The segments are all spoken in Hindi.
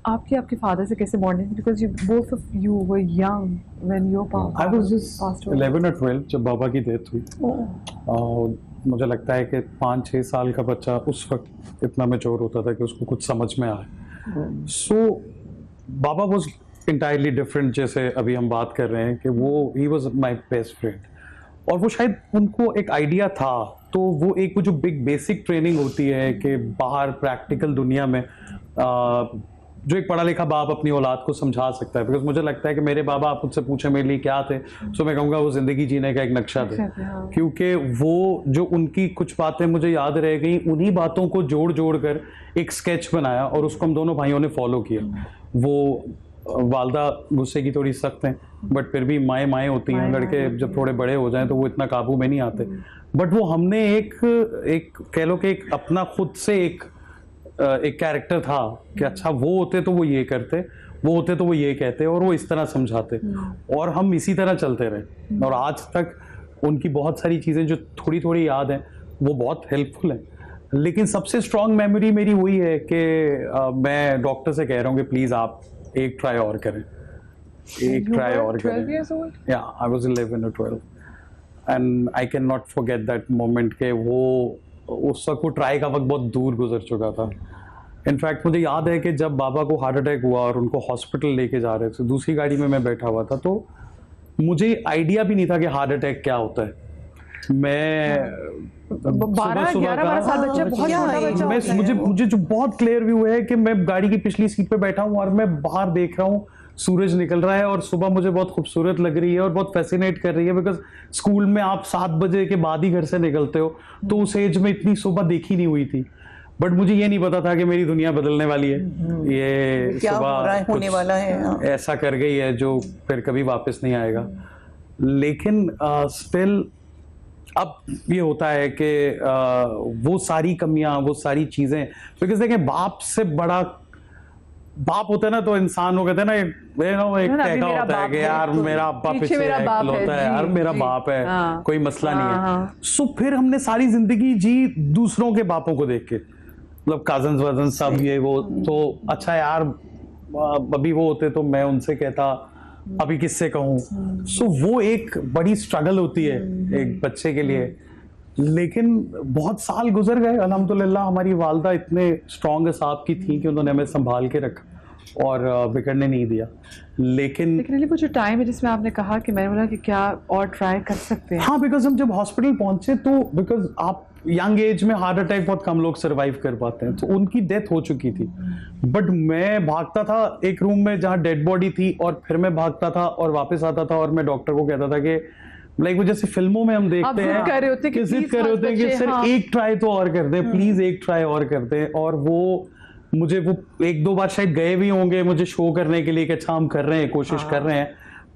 आपके फादर से कैसे bonding, because you both of you were young when your पापा आई वाज जस्ट 11 or 12 जब बाबा की डेथ हुई। मुझे लगता है कि 5-6 साल का बच्चा उस वक्त इतना मैच्योर होता था कि उसको कुछ समझ में आए। सो बाबा वाज इंटायरली डिफरेंट, जैसे अभी हम बात कर रहे हैं कि वो he was my best friend, और वो शायद उनको एक आइडिया था, तो वो एक वो जो बिग बेसिक ट्रेनिंग होती है कि बाहर प्रैक्टिकल दुनिया में जो एक पढ़ा लिखा बाप अपनी औलाद को समझा सकता है। बिकॉज मुझे लगता है कि मेरे बाबा, आप मुझसे पूछे मेरे लिए क्या थे, तो मैं कहूँगा वो जिंदगी जीने का एक नक्शा थे। क्योंकि वो जो उनकी कुछ बातें मुझे याद रह गई, उन्हीं बातों को जोड़ जोड़ कर एक स्केच बनाया और उसको हम दोनों भाइयों ने फॉलो किया। वो वालदा गुस्से की थोड़ी सख्त हैं, बट फिर भी माएँ माएँ होती हैं, लड़के जब थोड़े बड़े हो जाएं तो वो इतना काबू में नहीं आते। बट वो हमने एक कह लो कि एक अपना खुद से एक कैरेक्टर था कि अच्छा वो होते तो वो ये करते, वो होते तो वो ये कहते, और वो इस तरह समझाते, और हम इसी तरह चलते रहे। और आज तक उनकी बहुत सारी चीज़ें जो थोड़ी थोड़ी याद हैं वो बहुत हेल्पफुल हैं। लेकिन सबसे स्ट्रॉन्ग मेमोरी मेरी वही है कि मैं डॉक्टर से कह रहा हूँ कि प्लीज़ आप एक ट्राई और करें, एक ट्राई और करें। या I was 11 or 12 and I can not forget that moment के वो उस वक्त वो ट्राई का वक्त बहुत दूर गुजर चुका था। इनफैक्ट मुझे याद है कि जब बाबा को हार्ट अटैक हुआ और उनको हॉस्पिटल लेके जा रहे थे, दूसरी गाड़ी में मैं बैठा हुआ था, तो मुझे आइडिया भी नहीं था कि हार्ट अटैक क्या होता है। मैं 12-11 साल बच्चा, बहुत छोटा बच्चा, मुझे जो बहुत क्लियर व्यू है कि मैं गाड़ी की पिछली सीट पे बैठा हूँ और मैं बाहर देख रहा हूँ, सूरज निकल रहा है और सुबह मुझे बहुत खूबसूरत लग रही है और बहुत फैसिनेट कर रही है। बिकॉज स्कूल में आप 7 बजे के बाद ही घर से निकलते हो, तो उस एज में इतनी सुबह देखी नहीं हुई थी। बट मुझे ये नहीं पता था कि मेरी दुनिया बदलने वाली है, ये सुबह होने वाला है, ऐसा कर गई है जो फिर कभी वापस नहीं आएगा। लेकिन स्टिल अब ये होता है कि वो सारी कमियां, वो सारी चीजें, बिकॉज देखें बाप से बड़ा बाप होता है ना, तो इंसान हो कहते हैं ना, एक टैगा होता है कि यार मेरा अब्बा पीछे होता है, यार मेरा बाप है, कोई मसला नहीं है। सो फिर हमने सारी जिंदगी जी दूसरों के बापों को देख के, मतलब कजन्स वजन सब ये वो, तो अच्छा यार अभी वो होते तो मैं उनसे कहता, अभी किससे कहूँ। सो वो एक बड़ी स्ट्रगल होती है एक बच्चे के लिए। लेकिन बहुत साल गुजर गए, अल्हम्दुलिल्लाह हमारी वालदा इतने स्ट्रॉन्ग साहब की थी कि उन्होंने हमें संभाल के रखा और बिगड़ने नहीं दिया। लेकिन वो जो टाइम है जिसमें आपने कहा कि मैंने बोला कि क्या और ट्राई कर सकते हैं। हाँ, बिकॉज हम जब हॉस्पिटल पहुंचे तो बिकॉज आप यंग एज में हार्ट अटैक बहुत कम लोग सर्वाइव कर पाते हैं, तो उनकी डेथ हो चुकी थी। बट मैं भागता था एक रूम में जहाँ डेड बॉडी थी, और फिर मैं भागता था और वापस आता था और मैं डॉक्टर को कहता था कि लाइक वो जैसे फिल्मों में हम देखते हैं कर रहे होते कि सर एक ट्राई तो और कर दे, प्लीज एक ट्राई और कर दे। और वो मुझे वो 1-2 बार शायद गए भी होंगे मुझे शो करने के लिए कि अच्छा हम कर रहे हैं, कोशिश कर रहे हैं,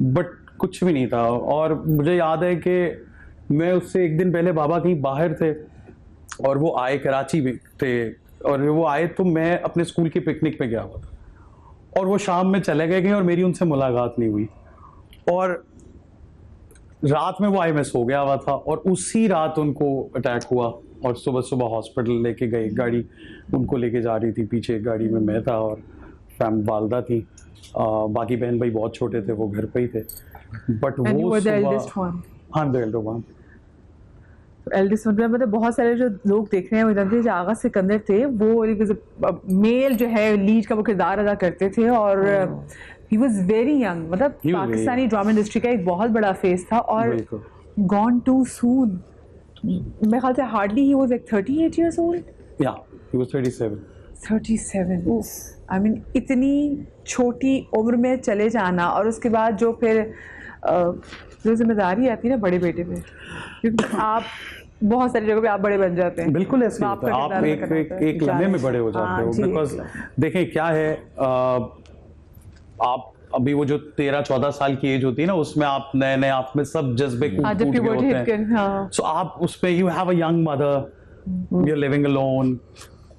बट कुछ भी नहीं था। और मुझे याद है कि मैं उससे एक दिन पहले बाबा कहीं बाहर थे और वो आए, कराची में थे, और वो आए तो मैं अपने स्कूल की पिकनिक पे गया हुआ था और वो शाम में चले गए कहीं और मेरी उनसे मुलाकात नहीं हुई। और रात में वो आए, मैं सो गया हुआ था और उसी रात उनको अटैक हुआ और सुबह सुबह हॉस्पिटल लेके गए, गाड़ी उनको लेके जा रही थी, पीछे एक गाड़ी में मैं था और वालदा थी, बाकी बहन भाई बहुत छोटे थे, वो घर पे ही थे। बट वो एल्डेस्ट वन, मतलब बहुत सारे जो लोग देख रहे हैं वो जानते हैं जो आगा सिकंदर थे, वो मेल जो है लीड का वो किरदार अदा करते थे और ही वॉज वेरी यंग, मतलब पाकिस्तानी ड्रामा इंडस्ट्री का एक बहुत बड़ा फेस था और गॉन टू सून। मेरे ख्याल से hardly he was like 38 years old. Yeah, he was 37. 37. I mean इतनी छोटी उम्र में चले जाना और उसके बाद जो फिर जो जिम्मेदारी आती है ना बड़े बेटे पे, क्योंकि आप बहुत सारी जगह पे आप बड़े बन जाते हैं। बिल्कुल ऐसे होता है, आप एक लम्हे में बड़े हो जाते हो। बिकॉज देखें क्या है, आप अभी वो जो 13-14 साल की एज होती है ना, उसमें आप नए नए आप में सब जज्बे कूट के होते हैं। सो आप उसमें you have a young mother, you are living alone,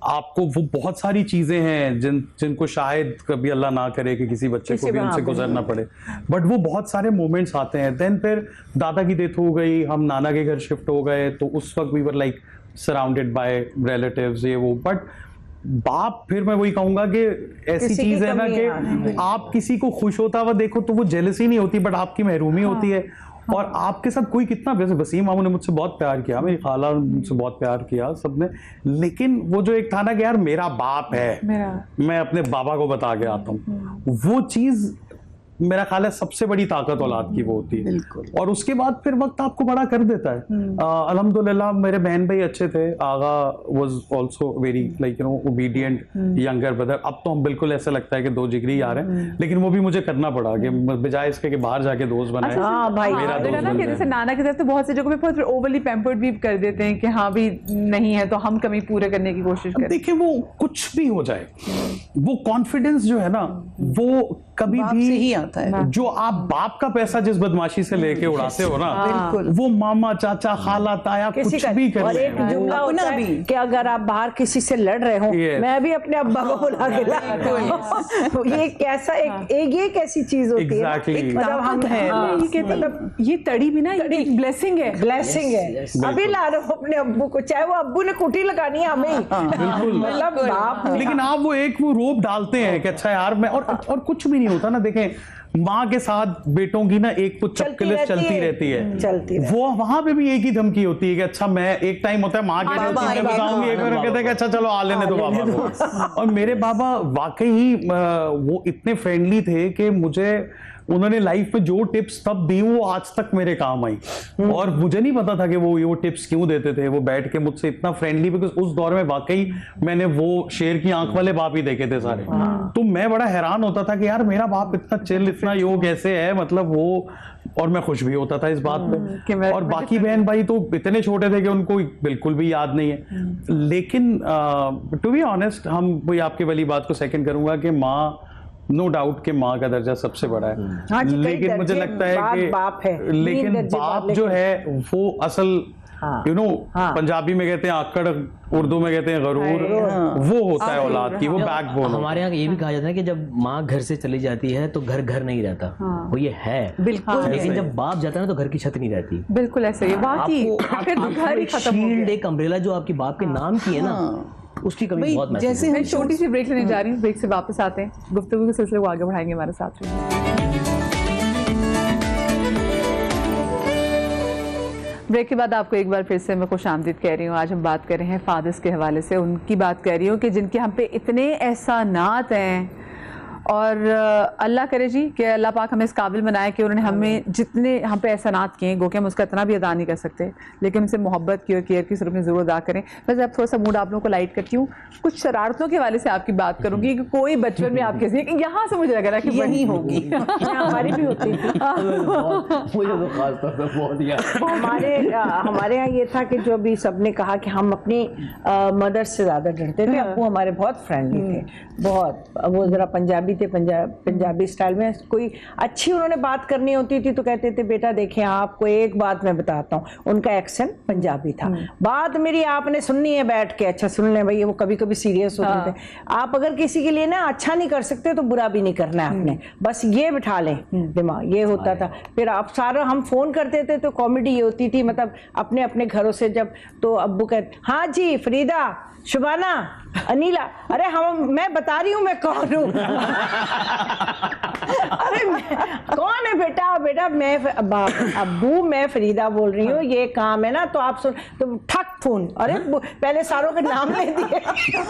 आपको वो बहुत सारी चीजें हैं जिनको शायद कभी अल्लाह ना करे कि किसी बच्चे को भी उनसे गुजरना पड़े, बट वो बहुत सारे मोमेंट्स आते हैं। देन फिर दादा की डेथ हो गई, हम नाना के घर शिफ्ट हो गए, तो उस वक्त we were like surrounded by relatives ये वो। बट बाप, फिर मैं वही कहूंगा कि ऐसी किसी की चीज है ना कमी कि आप किसी को खुश होता हुआ देखो तो वो जेलसी नहीं होती, बट आपकी महरूमी होती है। और आपके साथ कोई कितना, वैसे वसीम मामू ने मुझसे बहुत प्यार किया, मेरी खाला ने मुझसे बहुत प्यार किया सबने, लेकिन वो जो एक था ना कि यार मेरा बाप है, मैं अपने बाबा को बता के आता हूँ, वो चीज मेरा ख्याल है सबसे बड़ी ताकत औलाद की वो होती है। और उसके बाद फिर वक्त आपको बड़ा कर देता है। अल्हम्दुलिल्लाह मेरे बहन भाई अच्छे थे, Aga was also very like you know obedient younger brother. अब तो हम बिल्कुल ऐसा लगता है कि दो जिगरी यार हैं, लेकिन वो भी मुझे करना पड़ा कि बजाय इसके कि बाहर जाके दोस्त बनाए, मेरा दोस्त ना, जैसे नाना की तरफ तो बहुत सी जगहों पे बहुत ओवरली पैम्पर्ड भी कर देते हैं कि हाँ भी नहीं है तो हम कमी पूरे करने की कोशिश करें। देखिए वो कुछ भी हो जाए, वो कॉन्फिडेंस जो है ना वो कभी भी ही आता है। जो आप बाप का पैसा जिस बदमाशी से लेके उड़ाते हो ना, वो मामा चाचा खाला ताया कुछ भी कर और ले। एक जुमला होता है कि अगर आप बाहर किसी से लड़ रहे हो, मैं भी अपने अब्बा को बुला के लाऊं। ये कैसा एक ये कैसी चीज होती है मतलब हम मतलब ये तड़ी भी ना एक ब्लेसिंग है, ब्लेसिंग है। अभी ला रहे हो अपने अब्बू को, चाहे वो अब्बू ने कुटी लगानी है हमें मतलब बाप, लेकिन आप वो एक वो रोप डालते हैं कि अच्छा यार मैं, और कुछ भी नहीं होता ना। देखें माँ के साथ बेटों की ना एक तो चक्कलेस चलती रहती है, वो वहां पे भी एक ही धमकी होती है कि अच्छा मैं, एक टाइम होता है माँ के लिए बताऊंगी, एक बार कहते हैं कि अच्छा चलो आ लेने दो बाबा को। और मेरे बाबा वाकई वो इतने फ्रेंडली थे कि मुझे उन्होंने लाइफ में जो टिप्स तब दी वो आज तक मेरे काम आई। और मुझे नहीं पता था कि वो टिप्स क्यों देते थे, वो बैठ के मुझसे इतना फ्रेंडली, बिकॉज उस दौर में वाकई मैंने वो शेर की आंख वाले बाप ही देखे थे सारे। तो मैं बड़ा हैरान होता था कि यार मेरा बाप इतना चिल, इतना योग कैसे है, मतलब वो, और मैं खुश भी होता था इस बात पे। और बाकी बहन भाई तो इतने छोटे थे कि उनको बिल्कुल भी याद नहीं है। लेकिन टू बी ऑनेस्ट, हम वही आपकी वाली बात को सेकंड करूंगा कि माँ, नो डाउट कि माँ का दर्जा सबसे बड़ा है, लेकिन मुझे लगता है कि बाप है, लेकिन बाप जो है वो असल यू नो पंजाबी में कहते हैं आकड़, उर्दू में कहते हैं गरूर, वो होता है औलाद की, वो बैकबोन। हमारे यहाँ ये भी कहा जाता है कि जब माँ घर से चली जाती है तो घर घर नहीं रहता, वो ये है बिल्कुल। लेकिन जब बाप जाता है ना तो घर की छत नहीं रहती। बिल्कुल ऐसा ही घर ही खत्म हो गया। एक अम्ब्रेला जो आपकी बाप के नाम की है ना, उसकी कमी बहुत महसूस जैसे मैं छोटी सी ब्रेक लेने जा रही हूँ, ब्रेक से वापस आते हैं, गुफ्तगू के सिलसिले को आगे बढ़ाएंगे हमारे साथ। ब्रेक के बाद आपको एक बार फिर से मैं खुशामदीद कह रही हूँ। आज हम बात कर रहे हैं फादर्स के हवाले से, उनकी बात कर रही हूँ कि जिनके हम पे इतने एहसानात हैं, और अल्लाह करे जी कि अल्लाह पाक हमें इस काबिल बनाया कि उन्होंने हमें जितने हम पे एहसानात किए, गो कि हम उसका इतना भी अदा नहीं कर सकते, लेकिन उनसे मोहब्बत की और केयर की सिर्फ ज़रूर अदा करें। वैसे अब थोड़ा सा मूड आप लोगों को लाइट करती हूँ, कुछ शरारतों के हवाले से आपकी बात करूँगी कि कोई बचपन में आपके साथ, यहाँ से मुझे लग रहा है कि यही होगी, हमारी भी होती थी। हमारे यहाँ ये था कि जो भी सबने कहा कि हम अपनी मदर से ज़्यादा डरते थे। अब्बू हमारे बहुत फ्रेंडली थे, बहुत, वो ज़रा पंजाबी थे, पंजाबी स्टाइल में कोई अच्छी उन्होंने बात करनी होती थी तो कहते थे बेटा देखें आपको एक बात मैं बताता हूँ, उनका एक्सेंट पंजाबी था, बात मेरी आपने सुननी है बैठ के, अच्छा सुन लें भाई, वो कभी कभी सीरियस होते थे। आप अगर किसी के लिए ना अच्छा नहीं कर सकते तो बुरा भी नहीं करना है आपने, बस ये बिठा लें दिमाग, ये होता था। फिर आप सारा हम फोन करते थे तो कॉमेडी ये होती थी, मतलब अपने अपने घरों से जब, तो अब्बू कहते हाँ जी फरीदा, शुबाना, अनीला, अरे हम, मैं बता रही हूँ मैं कौन हूँ। अरे कौन है बेटा, बेटा मैं अब्बू मैं फरीदा बोल रही हूँ, ये काम है ना, तो आप सुन, तो ठक फोन, अरे पहले सारों के नाम ले दिए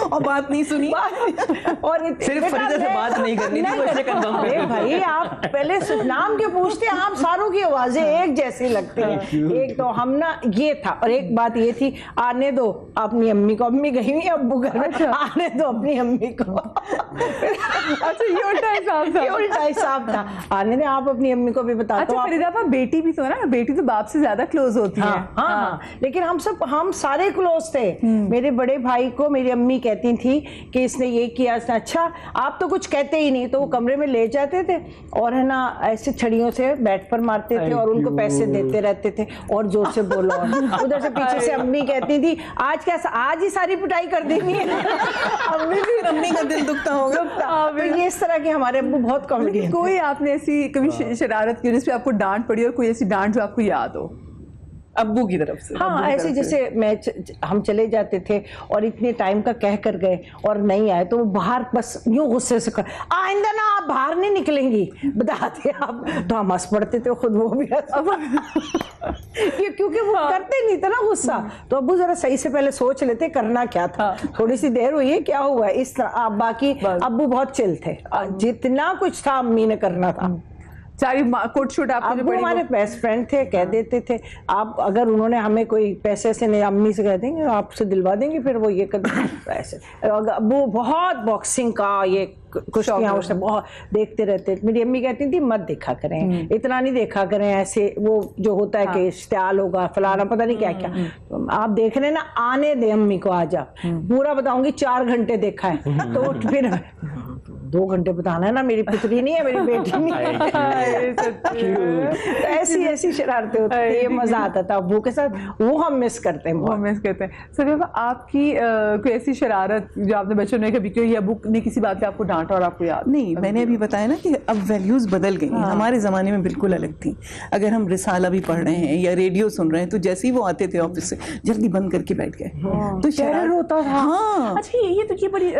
और बात नहीं सुनी, और सिर्फ फरीदा से बात नहीं करनी थी, वैसे कंफर्म कर। अरे भाई आप पहले नाम के पूछते, आप सारों की आवाजें एक जैसी लगती हैं। एक तो हम ना ये था, और एक बात ये थी, आने दो अपनी अम्मी को, अम्मी गई हुई अब्बू घर, आने दो अपनी अम्मी को। अच्छा ये उल्टा हिसाब था, ये उल्टा हिसाब था, आने दे आप अपनी अम्मी को भी बता दो। अच्छा फरीदा आपा बेटी भी तो है ना, बेटी तो बाप से ज्यादा क्लोज होती है। हाँ, लेकिन हम सारे क्लोज थे। मेरे बड़े भाई को मेरी अम्मी कहती थी कि इसने ये किया, इसने, अच्छा आप तो कुछ कहते ही नहीं, तो वो कमरे में ले जाते थे और है ना ऐसे छड़ियों से बैट पर मारते थे और उनको पैसे देते रहते थे, और जोर से बोलो। उधर से पीछे से अम्मी कहती थी आज क्या, आज ही सारी पिटाई कर देनी है। अम्मी का दिल दुखता होगा। तो ये इस तरह के हमारे अब्बू बहुत कॉमेडी। कोई आपने ऐसी कभी शरारत की जिसपे आपको डांट पड़ी, और कोई ऐसी डांट जो आपको याद हो? अब्बू की तरफ से? हाँ, ऐसे जैसे हम चले जाते थे और इतने टाइम का कह कर गए और नहीं आए तो वो बाहर बस यूं गुस्से से कर, आइंदा ना आप बाहर नहीं निकलेंगी, बताते आप। तो हम हंस पड़ते थे, खुद वो भी क्योंकि वो करते नहीं था ना गुस्सा। तो अब्बू जरा सही से पहले सोच लेते करना क्या था, थोड़ी सी देर हुई है क्या हुआ है, इस तरह। बाकी अब्बू बहुत चिल थे, जितना कुछ था अम्मी ने करना था। सारी कोट शूट आपको जो अब्बू हमारे बेस्ट फ्रेंड थे, कह देते थे आप अगर उन्होंने हमें कोई पैसे से नहीं, अम्मी से कह देंगे आपसे दिलवा देंगे, फिर वो ये कर देंगे ऐसे। अब्बू बहुत बॉक्सिंग का ये कुश्तियाँ उसे बहुत देखते रहते। मेरी अम्मी कहती थी मत देखा करें, इतना नहीं देखा करें, ऐसे वो जो होता है कि इश्तियाल होगा फलाना पता नहीं क्या क्या, आप देख रहे हैं ना, आने दे अम्मी को, आ जा, पूरा बताऊंगी 4 घंटे देखा है। तो फिर 2 घंटे बताना है ना, मेरी पुत्री नहीं है, मेरी बेटी नहीं है। तो ऐसी ऐसी शरारतें होती थी, ये मजा आता था अब्बू के साथ, वो हम मिस करते हैं, वो मिस करते हैं। सर आपकी कोई ऐसी शरारत जो आपने बच्चों ने कभी की, या अब्बू ने किसी बात पे आपको डांटा और आपको याद? नहीं, मैंने अभी बताया ना कि अब वैल्यूज बदल गई हैं। हमारे ज़माने में बिल्कुल अलग थी। अगर हम रिसाला भी पढ़ रहे हैं या रेडियो सुन रहे हैं तो जैसे ही वो आते थे ऑफिस से जल्दी बंद करके बैठ गए, तो टेरर होता था। हाँ, अच्छा, ये बड़ी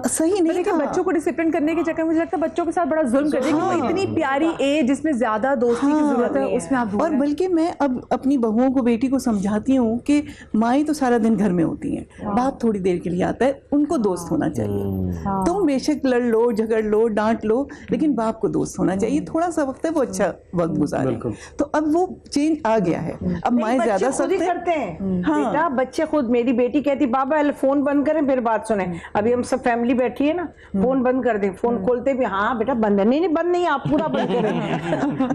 सही नहीं था। बच्चों को डिसिप्लिन करने के चक्कर में मुझे लगता है बच्चों के साथ बड़ा जुल्म करते हैं कि इतनी प्यारी एज जिसमें ज्यादा दोस्ती की जरूरत है, उसमें आप दूर और हैं। बल्कि मैं अब अपनी बहुओं को, बेटी को समझाती हूँ कि माएँ तो सारा दिन घर में होती हैं, बाप थोड़ी देर के लिए आता है, उनको दोस्त होना चाहिए। तुम बेशक लड़ लो, झगड़ लो, डांट लो, लेकिन बाप को दोस्त होना चाहिए। थोड़ा सा वक्त है, वो अच्छा वक्त गुजारे। तो अब वो चेंज आ गया है, अब माएँ ज्यादा खुद ही करते हैं। बेटा बच्चे खुद, मेरी बेटी कहती बाबा फोन बंद करें फिर बात सुने। अभी हम सब फैमिली बैठी है ना, फोन बंद कर दें, फोन खोलते भी हाँ बेटा बंद है, नहीं बंद नहीं, आप पूरा बंद करें।